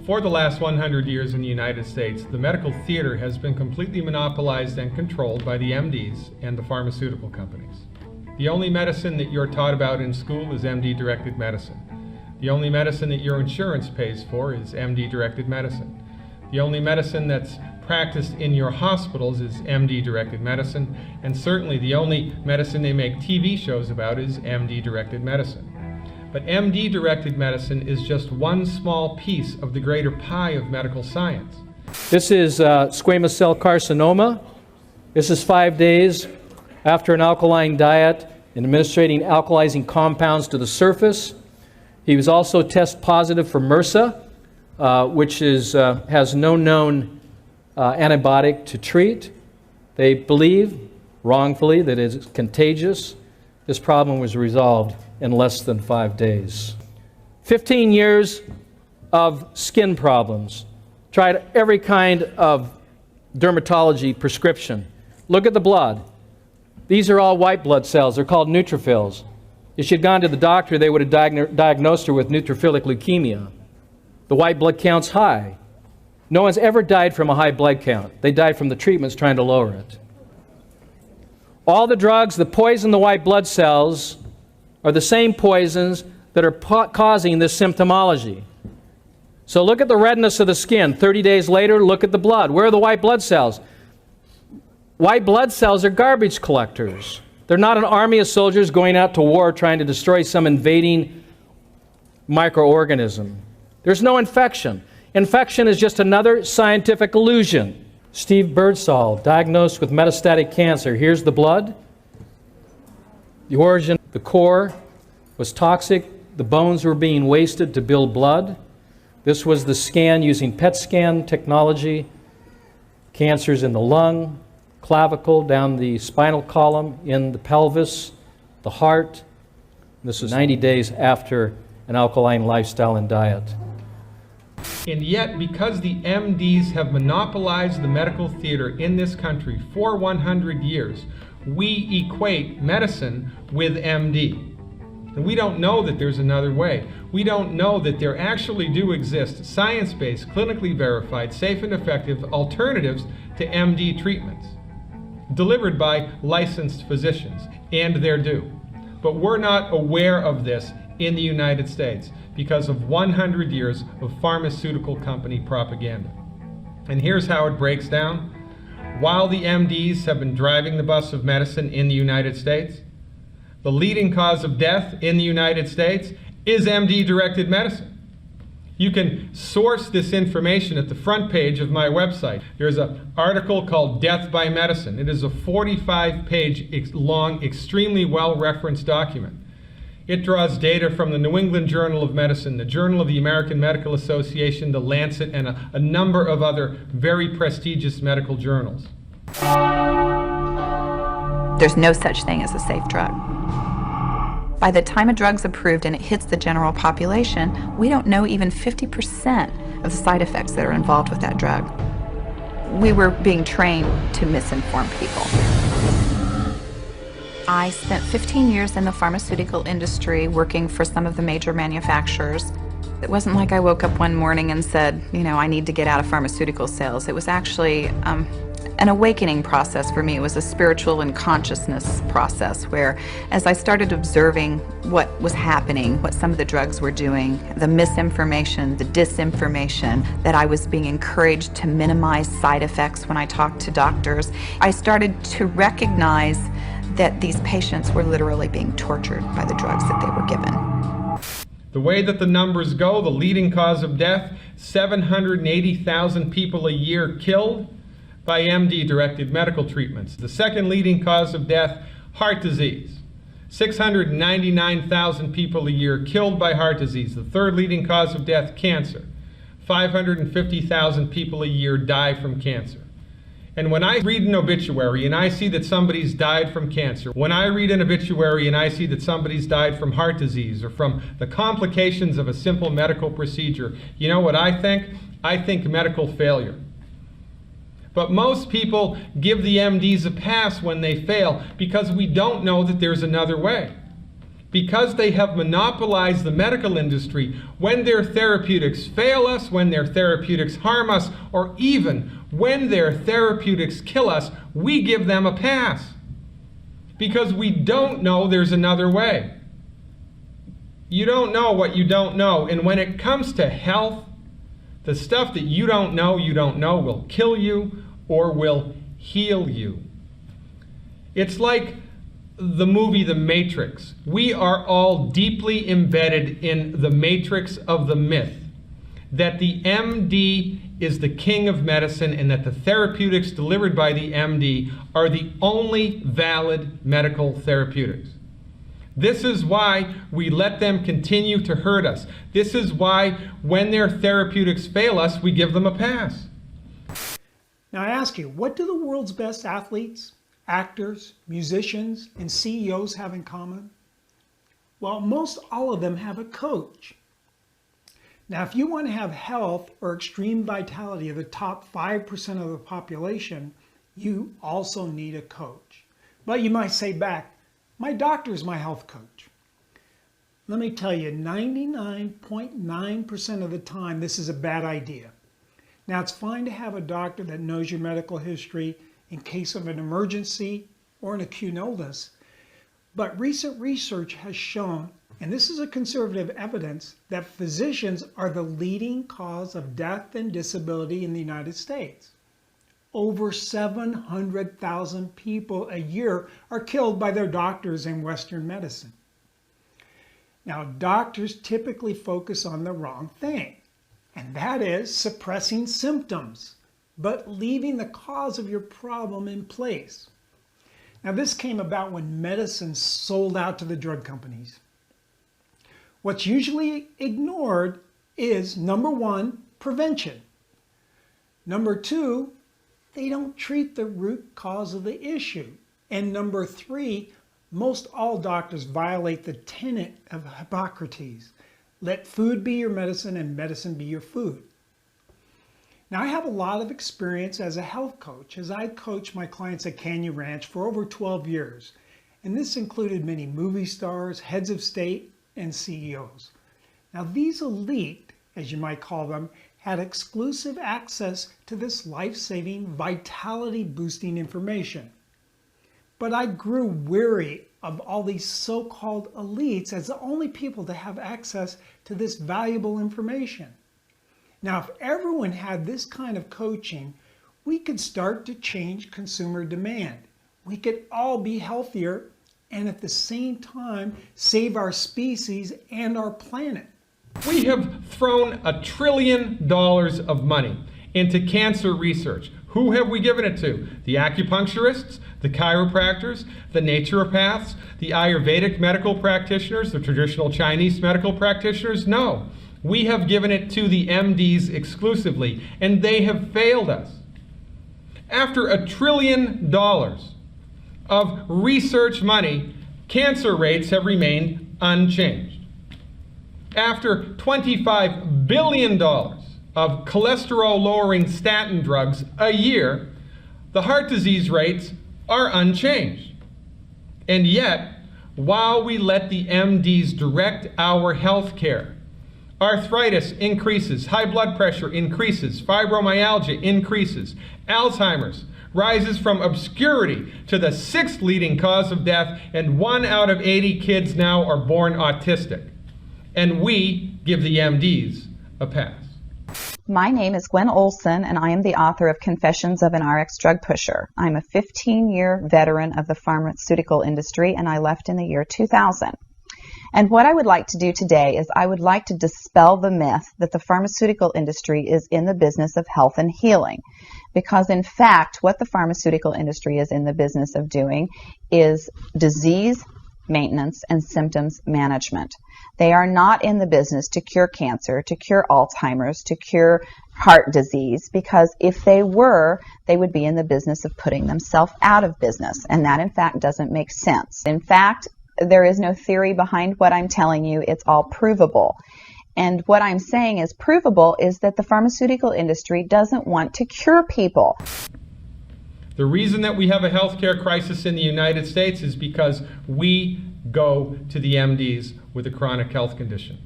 For the last 100 years in the United States, the medical theater has been completely monopolized and controlled by the MDs and the pharmaceutical companies. The only medicine that you're taught about in school is MD-directed medicine. The only medicine that your insurance pays for is MD-directed medicine. The only medicine that's practiced in your hospitals is MD-directed medicine, and certainly the only medicine they make TV shows about is MD-directed medicine. But MD-directed medicine is just one small piece of the greater pie of medical science. This is squamous cell carcinoma. This is 5 days after an alkaline diet and administering alkalizing compounds to the surface. He was also test positive for MRSA, which has no known antibiotic to treat. They believe, wrongfully, that it is contagious. This problem was resolved in less than 5 days. 15 years of skin problems. Tried every kind of dermatology prescription. Look at the blood. These are all white blood cells. They're called neutrophils. If she had gone to the doctor, they would have diagnosed her with neutrophilic leukemia. The white blood count's high. No one's ever died from a high blood count. They died from the treatments trying to lower it. All the drugs that poison the white blood cells are the same poisons that are causing this symptomology. So look at the redness of the skin. 30 days later, look at the blood. Where are the white blood cells? White blood cells are garbage collectors. They're not an army of soldiers going out to war trying to destroy some invading microorganism. There's no infection. Infection is just another scientific illusion. Steve Birdsall, diagnosed with metastatic cancer. Here's the blood. The origin, the core was toxic. The bones were being wasted to build blood. This was the scan using PET scan technology. Cancers in the lung, clavicle, down the spinal column, in the pelvis, the heart. This is 90 days after an alkaline lifestyle and diet. And yet, because the MDs have monopolized the medical theater in this country for 100 years, we equate medicine with MD. And we don't know that there's another way. We don't know that there actually do exist science-based, clinically verified, safe and effective alternatives to MD treatments, delivered by licensed physicians, and they're due. But we're not aware of this in the United States because of 100 years of pharmaceutical company propaganda. And here's how it breaks down. While the MDs have been driving the bus of medicine in the United States, the leading cause of death in the United States is MD-directed medicine. You can source this information at the front page of my website. There's an article called Death by Medicine. It is a 45-page long, extremely well-referenced document. It draws data from the New England Journal of Medicine, the Journal of the American Medical Association, the Lancet, and a number of other very prestigious medical journals. There's no such thing as a safe drug. By the time a drug's approved and it hits the general population, we don't know even 50% of the side effects that are involved with that drug. We were being trained to misinform people. I spent 15 years in the pharmaceutical industry working for some of the major manufacturers. It wasn't like I woke up one morning and said, you know, I need to get out of pharmaceutical sales. It was actually an awakening process for me. It was a spiritual and consciousness process where, as I started observing what was happening, what some of the drugs were doing, the misinformation, the disinformation, that I was being encouraged to minimize side effects when I talked to doctors, I started to recognize that these patients were literally being tortured by the drugs that they were given. The way that the numbers go, the leading cause of death, 780,000 people a year killed by MD-directed medical treatments. The second leading cause of death, heart disease. 699,000 people a year killed by heart disease. The third leading cause of death, cancer. 550,000 people a year die from cancer. And when I read an obituary and I see that somebody's died from cancer, when I read an obituary and I see that somebody's died from heart disease or from the complications of a simple medical procedure, you know what I think? I think medical failure. But most people give the MDs a pass when they fail because we don't know that there's another way. because they have monopolized the medical industry, when their therapeutics fail us, when their therapeutics harm us, or even when their therapeutics kill us, we give them a pass. Because we don't know there's another way. You don't know what you don't know. And when it comes to health, the stuff that you don't know will kill you or will heal you. It's like the movie The Matrix. We are all deeply embedded in the matrix of the myth that the MD is the king of medicine and that the therapeutics delivered by the MD are the only valid medical therapeutics. This is why we let them continue to hurt us. This is why when their therapeutics fail us, we give them a pass. Now I ask you, what do the world's best athletes, actors, musicians, and CEOs have in common? Well, most all of them have a coach. Now, if you want to have health or extreme vitality of the top 5% of the population, you also need a coach. But you might say back, my doctor is my health coach. Let me tell you, 99.9% of the time, this is a bad idea. Now, it's fine to have a doctor that knows your medical history in case of an emergency or an acute illness. But recent research has shown, and this is a conservative evidence, that physicians are the leading cause of death and disability in the United States. Over 700,000 people a year are killed by their doctors in Western medicine. Now, doctors typically focus on the wrong thing, and that is suppressing symptoms, but leaving the cause of your problem in place. Now, this came about when medicine sold out to the drug companies. What's usually ignored is, number one, prevention. Number two, they don't treat the root cause of the issue. And number three, most all doctors violate the tenet of Hippocrates. Let food be your medicine and medicine be your food. Now, I have a lot of experience as a health coach, as I coach my clients at Canyon Ranch for over 12 years. And this included many movie stars, heads of state, and CEOs. Now, these elite, as you might call them, had exclusive access to this life-saving, vitality-boosting information. But I grew weary of all these so-called elites as the only people to have access to this valuable information. Now, if everyone had this kind of coaching, we could start to change consumer demand. We could all be healthier and at the same time save our species and our planet. We have thrown $1 trillion of money into cancer research. Who have we given it to? The acupuncturists, the chiropractors, the naturopaths, the Ayurvedic medical practitioners, the traditional Chinese medical practitioners? No. We have given it to the MDs exclusively, and they have failed us. After $1 trillion of research money, cancer rates have remained unchanged. After $25 billion of cholesterol-lowering statin drugs a year, the heart disease rates are unchanged. And yet, while we let the MDs direct our health care, arthritis increases, high blood pressure increases, fibromyalgia increases, Alzheimer's rises from obscurity to the 6th leading cause of death, and 1 out of 80 kids now are born autistic. And we give the MDs a pass. My name is Gwen Olson, and I am the author of Confessions of an RX Drug Pusher. I'm a 15-year veteran of the pharmaceutical industry, and I left in the year 2000. And what I would like to do today is I would like to dispel the myth that the pharmaceutical industry is in the business of health and healing. Because in fact, what the pharmaceutical industry is in the business of doing is disease maintenance and symptoms management. They are not in the business to cure cancer, to cure Alzheimer's, to cure heart disease, because if they were, they would be in the business of putting themselves out of business. And that in fact doesn't make sense. In fact, there is no theory behind what I'm telling you. It's all provable. And what I'm saying is provable is that the pharmaceutical industry doesn't want to cure people. The reason that we have a healthcare crisis in the United States is because we go to the MDs with a chronic health condition.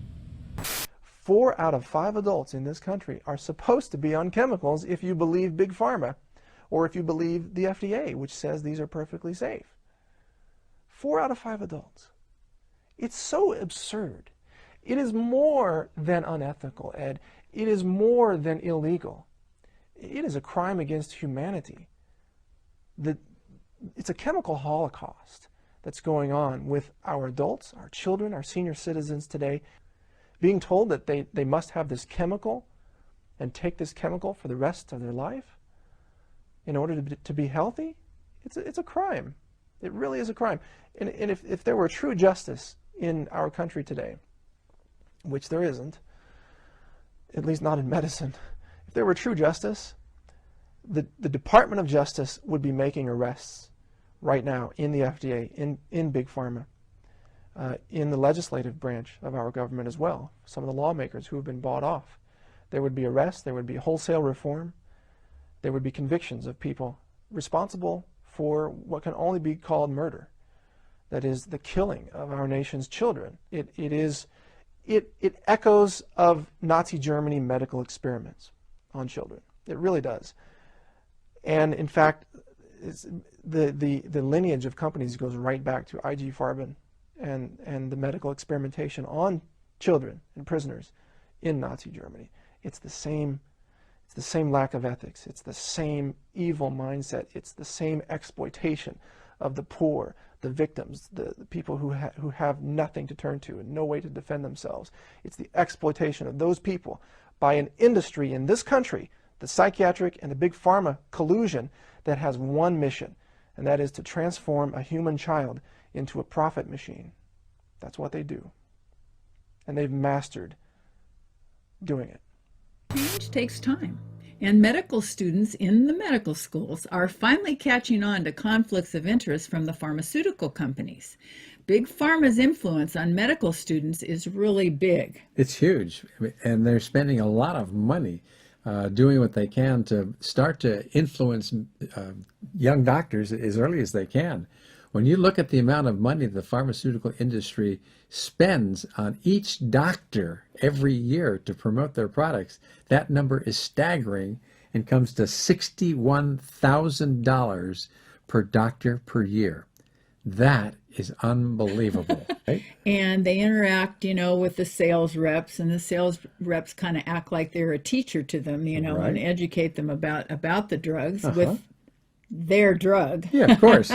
4 out of 5 adults in this country are supposed to be on chemicals if you believe Big Pharma, or if you believe the FDA, which says these are perfectly safe. 4 out of 5 adults. It's so absurd. It is more than unethical, Ed. It is more than illegal. It is a crime against humanity. It's a chemical holocaust that's going on with our adults, our children, our senior citizens today, being told that they must have this chemical and take this chemical for the rest of their life in order to be healthy. It's a crime. It really is a crime. And if there were true justice in our country today, which there isn't, at least not in medicine, if there were true justice, the Department of Justice would be making arrests right now in the FDA, in Big Pharma, in the legislative branch of our government as well. Some of the lawmakers who have been bought off. There would be arrests, there would be wholesale reform, there would be convictions of people responsible for what can only be called murder. That is the killing of our nation's children. It echoes of Nazi Germany medical experiments on children. It really does. And in fact, the lineage of companies goes right back to IG Farben and the medical experimentation on children and prisoners in Nazi Germany. It's the same lack of ethics. It's the same evil mindset. It's the same exploitation of the poor, the victims, the people who have nothing to turn to and no way to defend themselves. It's the exploitation of those people by an industry in this country, the psychiatric and the big pharma collusion, that has one mission, and that is to transform a human child into a profit machine. That's what they do. And they've mastered doing it. Change takes time, and medical students in the medical schools are finally catching on to conflicts of interest from the pharmaceutical companies. Big Pharma's influence on medical students is really big. It's huge, and they're spending a lot of money doing what they can to start to influence young doctors as early as they can. When you look at the amount of money the pharmaceutical industry spends on each doctor every year to promote their products, that number is staggering and comes to $61,000 per doctor per year. That is unbelievable. Right? And they interact, with the sales reps, and the sales reps kind of act like they're a teacher to them, Right. and educate them about the drugs with their drug. Yeah, of course.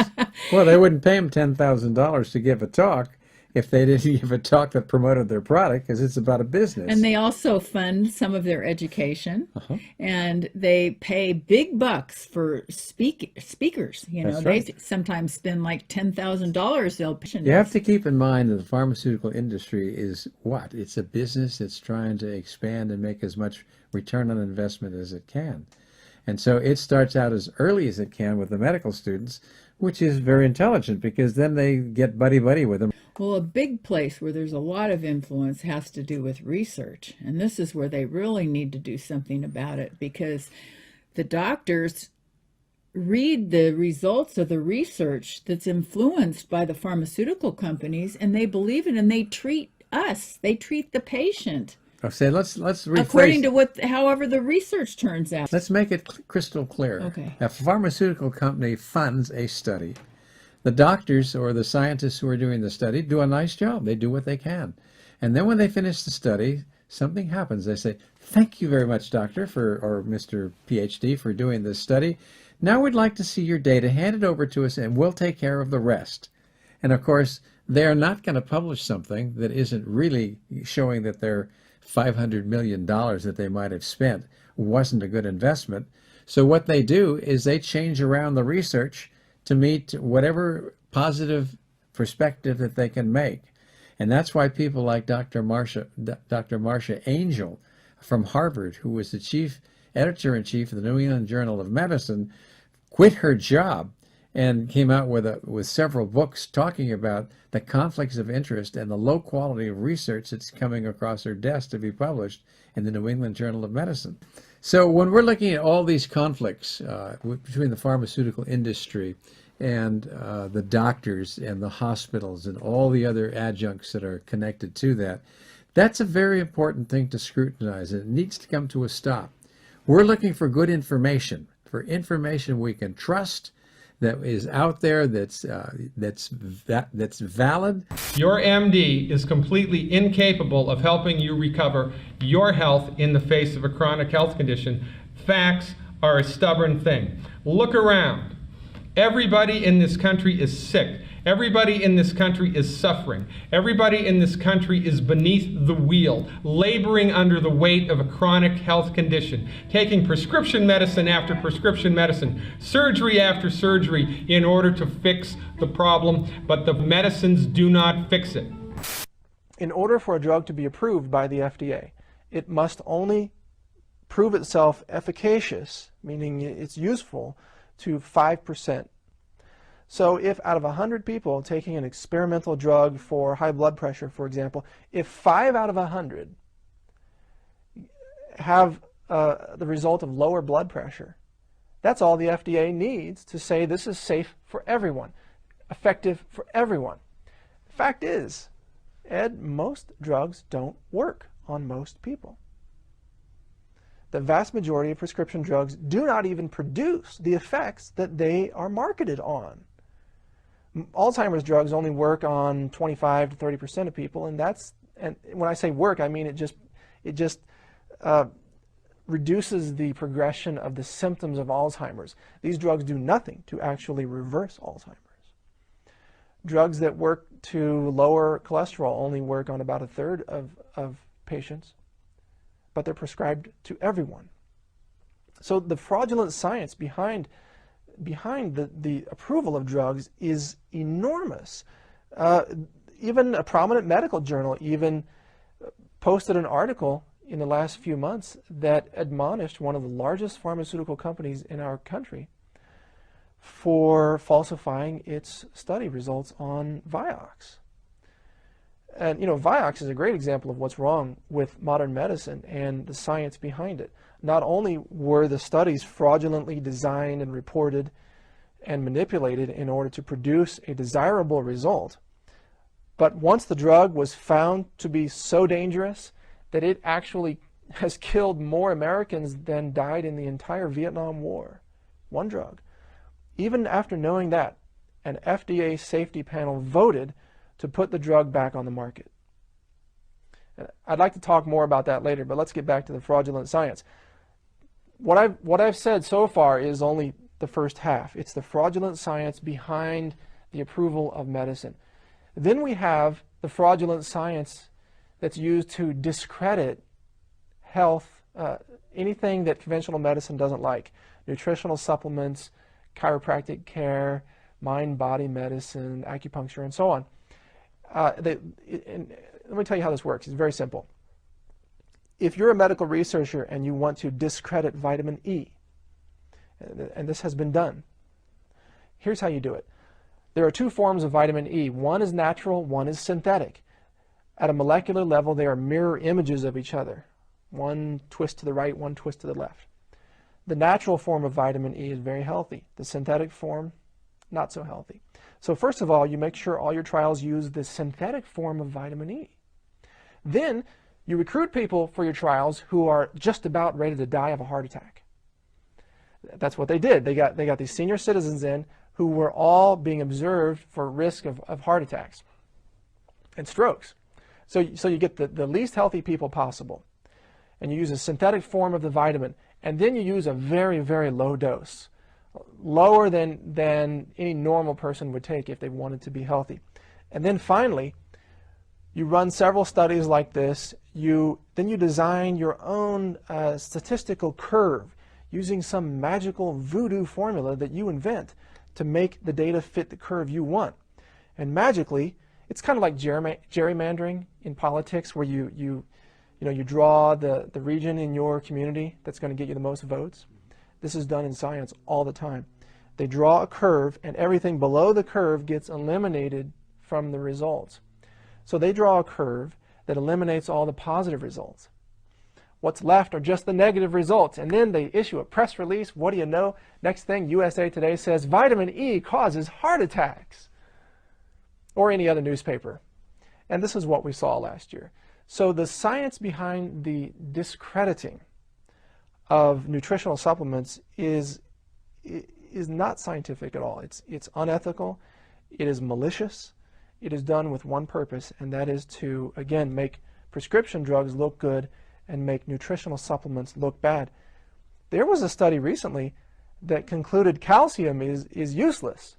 Well, they wouldn't pay them $10,000 to give a talk if they didn't give a talk that promoted their product, because it's about a business. And they also fund some of their education, and they pay big bucks for speakers. That's They right. sometimes spend like $10,000. They'll You have to keep in mind that the pharmaceutical industry is what? It's a business that's trying to expand and make as much return on investment as it can. And so it starts out as early as it can with the medical students, which is very intelligent, because then they get buddy-buddy with them. Well, a big place where there's a lot of influence has to do with research. And this is where they really need to do something about it, because the doctors read the results of the research that's influenced by the pharmaceutical companies, and they believe it, and they treat us. They treat the patient I'll say, let's rephrase. according to however the research turns out. Let's make it crystal clear. Okay. If a pharmaceutical company funds a study, the doctors or the scientists who are doing the study do a nice job. They do what they can. And then when they finish the study, something happens. They say, thank you very much, doctor, or Mr. PhD, for doing this study. Now we'd like to see your data. Hand it over to us, and we'll take care of the rest. And of course, they're not going to publish something that isn't really showing that their $500 million that they might have spent wasn't a good investment. So what they do is they change around the research to meet whatever positive perspective that they can make. And that's why people like Dr. Marcia Angel from Harvard, who was the chief editor-in-chief of the New England Journal of Medicine, quit her job and came out with several books talking about the conflicts of interest and the low quality of research that's coming across her desk to be published in the New England Journal of Medicine. So when we're looking at all these conflicts between the pharmaceutical industry and the doctors and the hospitals and all the other adjuncts that are connected to that. That's a very important thing to scrutinize, and it needs to come to a stop. We're looking for good information, for information we can trust, that is out there, that's valid. Your MD is completely incapable of helping you recover your health in the face of a chronic health condition. Facts are a stubborn thing. Look around. Everybody in this country is sick. Everybody in this country is suffering. Everybody in this country is beneath the wheel, laboring under the weight of a chronic health condition, taking prescription medicine after prescription medicine, surgery after surgery in order to fix the problem, but the medicines do not fix it. In order for a drug to be approved by the FDA, it must only prove itself efficacious, meaning it's useful, to 5%. So if out of 100 people taking an experimental drug for high blood pressure, for example, if 5 out of 100 have the result of lower blood pressure, that's all the FDA needs to say this is safe for everyone, effective for everyone. The fact is, Ed, most drugs don't work on most people. The vast majority of prescription drugs do not even produce the effects that they are marketed on. Alzheimer's drugs only work on 25 to 30% of people, and when I say work, I mean it just reduces the progression of the symptoms of Alzheimer's. These drugs do nothing to actually reverse Alzheimer's. Drugs that work to lower cholesterol only work on about a third of patients, but they're prescribed to everyone. So the fraudulent science behind the approval of drugs is enormous. Even a prominent medical journal even posted an article in the last few months that admonished one of the largest pharmaceutical companies in our country for falsifying its study results on Vioxx. And Vioxx is a great example of what's wrong with modern medicine and the science behind it. Not only were the studies fraudulently designed and reported and manipulated in order to produce a desirable result, but once the drug was found to be so dangerous that it actually has killed more Americans than died in the entire Vietnam War, one drug. Even after knowing that, an FDA safety panel voted to put the drug back on the market. I'd like to talk more about that later, but let's get back to the fraudulent science. What I've said so far is only the first half. It's the fraudulent science behind the approval of medicine. Then we have the fraudulent science that's used to discredit health, anything that conventional medicine doesn't like. Nutritional supplements, chiropractic care, mind-body medicine, acupuncture, and so on. Let me tell you how this works. It's very simple. If you're a medical researcher and you want to discredit vitamin E, and this has been done, here's how you do it. There are two forms of vitamin E. One is natural, one is synthetic. At a molecular level, they are mirror images of each other. One twist to the right, one twist to the left. The natural form of vitamin E is very healthy. The synthetic form, not so healthy. So first of all, you make sure all your trials use the synthetic form of vitamin E. Then you recruit people for your trials who are just about ready to die of a heart attack. That's what they did. They got these senior citizens in who were all being observed for risk of heart attacks and strokes. So you get the least healthy people possible, and you use a synthetic form of the vitamin, and then you use a very, very low dose, lower than any normal person would take if they wanted to be healthy. And then finally, you run several studies like this. Then you design your own statistical curve using some magical voodoo formula that you invent to make the data fit the curve you want. And magically, it's kind of like gerrymandering in politics, where you draw the region in your community that's going to get you the most votes. This is done in science all the time. They draw a curve, and everything below the curve gets eliminated from the results. So they draw a curve that eliminates all the positive results. What's left are just the negative results. And then they issue a press release. What do you know? Next thing, USA Today says vitamin E causes heart attacks. Or any other newspaper. And this is what we saw last year. So the science behind the discrediting of nutritional supplements is not scientific at all. It's unethical. It is malicious. It is done with one purpose, and that is to, again, make prescription drugs look good and make nutritional supplements look bad. There was a study recently that concluded calcium is useless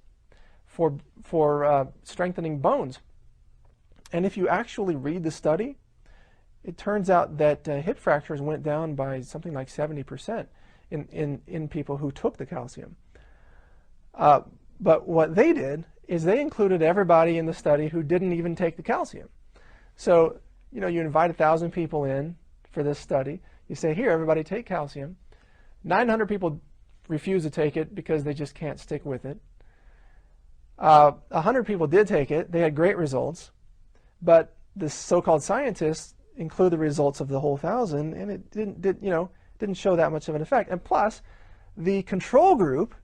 for strengthening bones. And if you actually read the study, it turns out that hip fractures went down by something like 70% in people who took the calcium. But what they did is they included everybody in the study who didn't even take the calcium. So, you invite 1,000 people in for this study. You say, here, everybody take calcium. 900 people refuse to take it because they just can't stick with it. 100 people did take it. They had great results. But the so-called scientists include the results of the whole 1,000, and it didn't show that much of an effect. And plus, the control group,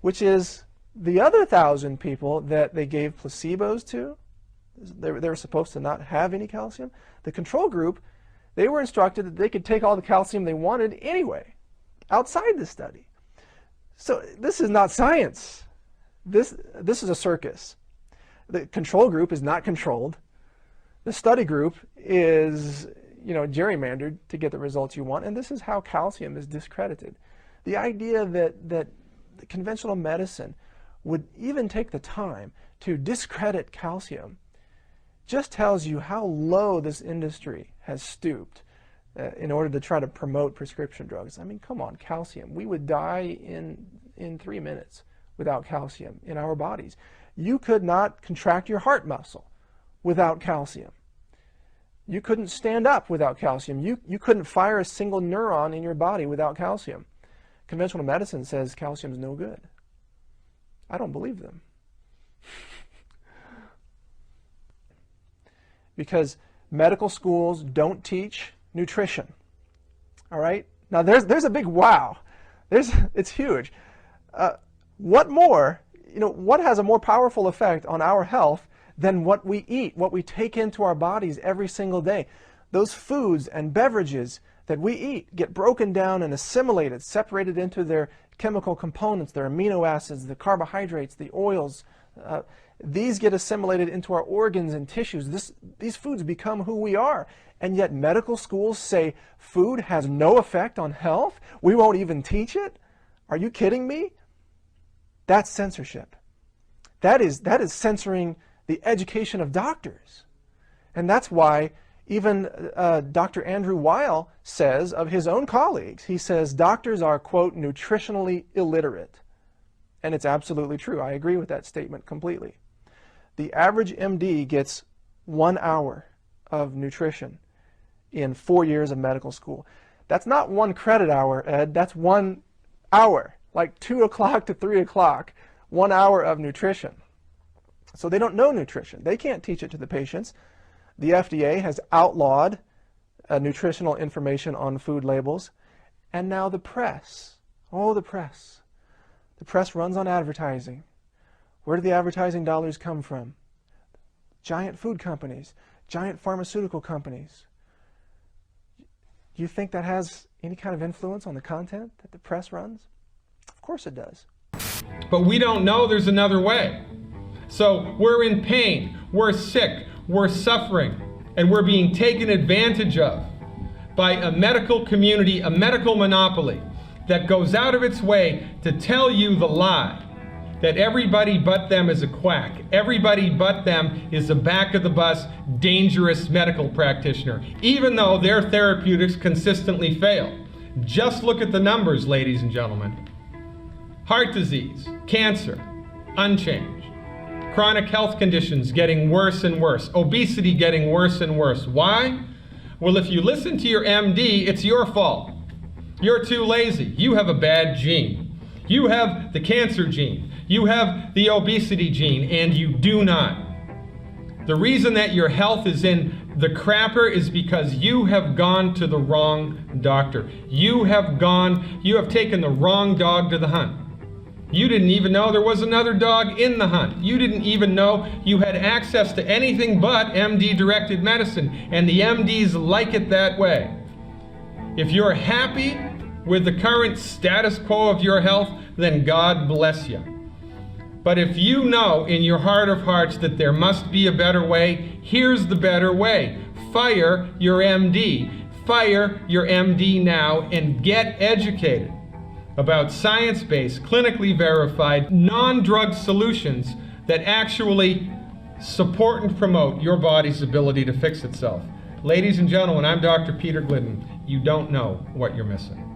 which is the other 1,000 people that they gave placebos to, they were supposed to not have any calcium. The control group, they were instructed that they could take all the calcium they wanted anyway, outside the study. So this is not science. This is a circus. The control group is not controlled. The study group is, gerrymandered to get the results you want, and this is how calcium is discredited. The idea that the conventional medicine would even take the time to discredit calcium just tells you how low this industry has stooped in order to try to promote prescription drugs. I mean, come on, calcium. We would die in 3 minutes without calcium in our bodies. You could not contract your heart muscle without calcium. You couldn't stand up without calcium. You couldn't fire a single neuron in your body without calcium. Conventional medicine says calcium's no good. I don't believe them. Because medical schools don't teach nutrition. All right? Now there's a big wow. It's huge. What more, what has a more powerful effect on our health than what we eat, what we take into our bodies every single day? Those foods and beverages that we eat get broken down and assimilated, separated into their chemical components, their amino acids, the carbohydrates, the oils. These get assimilated into our organs and tissues. These foods become who we are. And yet medical schools say food has no effect on health? We won't even teach it? Are you kidding me? That's censorship. That is censoring the education of doctors. And that's why even Dr. Andrew Weil says of his own colleagues, he says doctors are, quote, nutritionally illiterate. And it's absolutely true. I agree with that statement completely. The average MD gets 1 hour of nutrition in 4 years of medical school. That's not 1 credit hour, Ed. That's 1 hour, like 2 o'clock to 3 o'clock, 1 hour of nutrition. So they don't know nutrition. They can't teach it to the patients. The FDA has outlawed nutritional information on food labels. And now the press. Oh, the press. The press runs on advertising. Where do the advertising dollars come from? Giant food companies, giant pharmaceutical companies. Do you think that has any kind of influence on the content that the press runs? Of course it does. But we don't know there's another way. So we're in pain, we're sick, we're suffering, and we're being taken advantage of by a medical community, a medical monopoly that goes out of its way to tell you the lie that everybody but them is a quack. Everybody but them is a back-of-the-bus, dangerous medical practitioner, even though their therapeutics consistently fail. Just look at the numbers, ladies and gentlemen. Heart disease, cancer, unchanged. Chronic health conditions getting worse and worse. Obesity getting worse and worse. Why? Well, if you listen to your MD, it's your fault. You're too lazy. You have a bad gene. You have the cancer gene. You have the obesity gene, and you do not. The reason that your health is in The crapper is because you have gone to the wrong doctor. You have taken the wrong dog to the hunt. You didn't even know there was another dog in the hunt. You didn't even know you had access to anything but MD-directed medicine, and the MDs like it that way. If you're happy with the current status quo of your health, then God bless you. But if you know in your heart of hearts that there must be a better way, here's the better way. Fire your MD. Fire your MD now and get educated about science-based, clinically verified, non-drug solutions that actually support and promote your body's ability to fix itself. Ladies and gentlemen, I'm Dr. Peter Glidden. You don't know what you're missing.